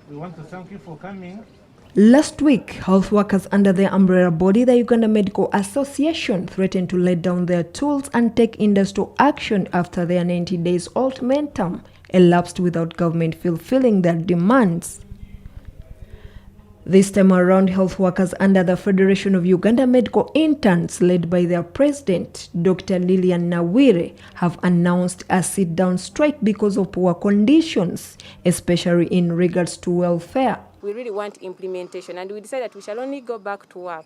We want to thank you for coming. Last week, health workers under the umbrella body, the Uganda Medical Association, threatened to let down their tools and take industrial action after their 90 days ultimatum elapsed without government fulfilling their demands. This time around, health workers under the Federation of Uganda Medical Interns, led by their president, Dr. Lilian Nawire, have announced a sit-down strike because of poor conditions, especially in regards to welfare. We really want implementation, and we decided that we shall only go back to work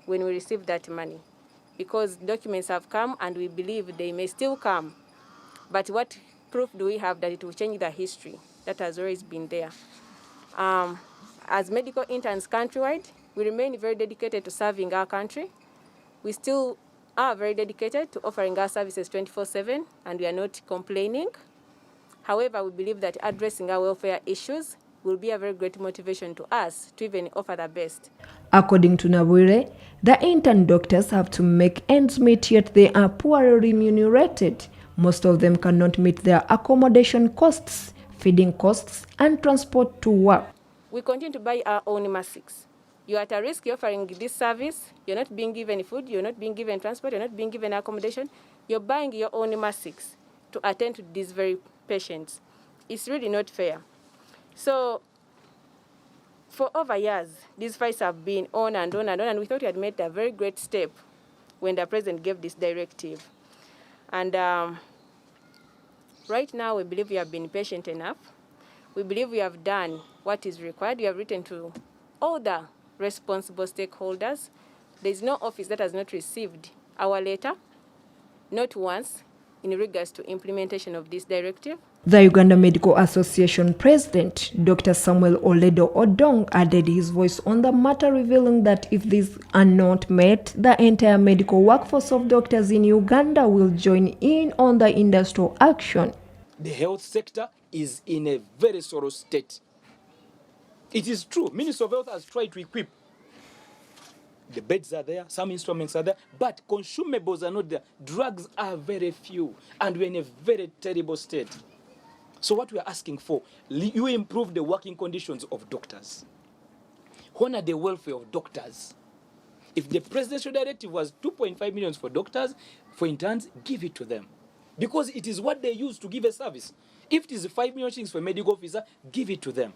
when we receive that money, because documents have come and we believe they may still come. But what proof do we have that it will change the history that has always been there? As medical interns countrywide, we remain very dedicated to serving our country. We still are very dedicated to offering our services 24/7, and we are not complaining. However, we believe that addressing our welfare issues will be a very great motivation to us to even offer the best. According to Nawire, the intern doctors have to make ends meet, yet they are poorly remunerated. Most of them cannot meet their accommodation costs, feeding costs, and transport to work. We continue to buy our own masks. You are at a risk of offering this service. You're not being given food, you're not being given transport, you're not being given accommodation. You're buying your own masks to attend to these very patients. It's really not fair. So, for over years, these fights have been on and on and on, and we thought we had made a very great step when the president gave this directive. And right now, we believe we have been patient enough. We believe we have done what is required. We have written to all the responsible stakeholders. There is no office that has not received our letter, not once, in regards to implementation of this directive. The Uganda Medical Association president, Dr. Samuel Oledo Odong, added his voice on the matter, revealing that if these are not met, the entire medical workforce of doctors in Uganda will join in on the industrial action. The health sector is in a very sorry state. It is true, Ministry of Health has tried to equip. The beds are there, some instruments are there, but consumables are not there. Drugs are very few, and we're in a very terrible state. So what we are asking for, you improve the working conditions of doctors. Honor the welfare of doctors. If the presidential directive was 2.5 million for doctors, for interns, give it to them. Because it is what they use to give a service. If it is 5 million shillings for a medical officer, give it to them.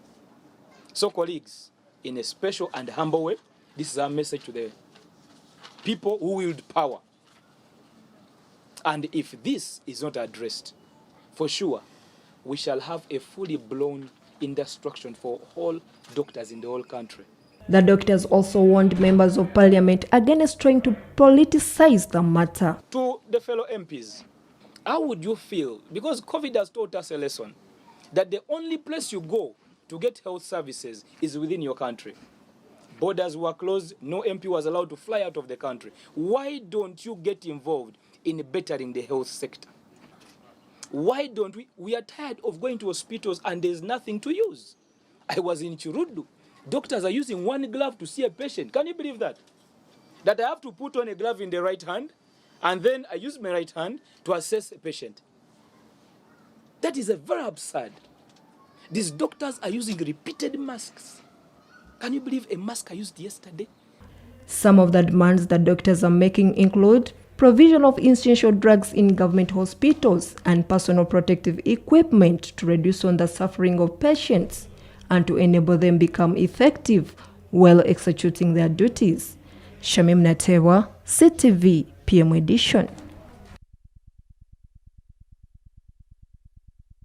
So colleagues, in a special and humble way, this is our message to the people who wield power. And if this is not addressed, for sure, we shall have a fully blown instruction for all doctors in the whole country. The doctors also warned members of parliament against trying to politicize the matter. To the fellow MPs, how would you feel? Because COVID has taught us a lesson that the only place you go to get health services is within your country. Borders were closed, no MP was allowed to fly out of the country. Why don't you get involved in bettering the health sector? Why don't we are tired of going to hospitals and there's nothing to use. I was in Chirudu. Doctors are using one glove to see a patient. Can you believe that? That I have to put on a glove in the right hand and then I use my right hand to assess a patient. That is a very absurd. These doctors are using repeated masks. Can you believe a mask I used yesterday? Some of the demands that doctors are making include provision of essential drugs in government hospitals and personal protective equipment to reduce on the suffering of patients and to enable them become effective while executing their duties. Shamim Natewa, CTV, PM Edition.